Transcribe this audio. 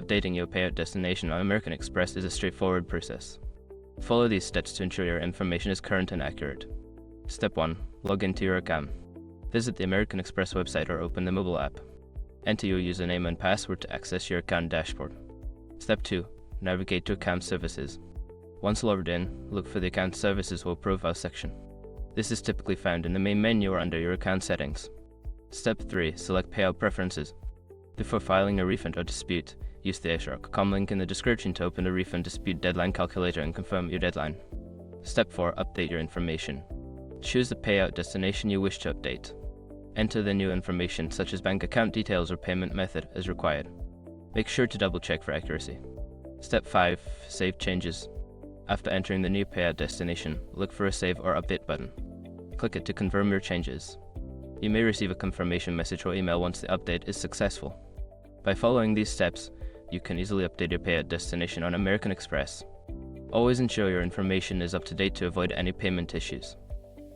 Updating your payout destination on American Express is a straightforward process. Follow these steps to ensure your information is current and accurate. Step 1. Log into your account. Visit the American Express website or open the mobile app. Enter your username and password to access your account dashboard. Step 2. Navigate to Account Services. Once logged in, look for the Account Services or Profile section. This is typically found in the main menu or under your account settings. Step 3. Select Payout Preferences. Before filing a refund or dispute, use the HR.com link in the description to open the refund dispute deadline calculator and confirm your deadline. Step 4. Update your information. Choose the payout destination you wish to update. Enter the new information such as bank account details or payment method as required. Make sure to double check for accuracy. Step 5. Save changes. After entering the new payout destination, look for a Save or Update button. Click it to confirm your changes. You may receive a confirmation message or email once the update is successful. By following these steps, you can easily update your payout destination on American Express. Always ensure your information is up to date to avoid any payment issues.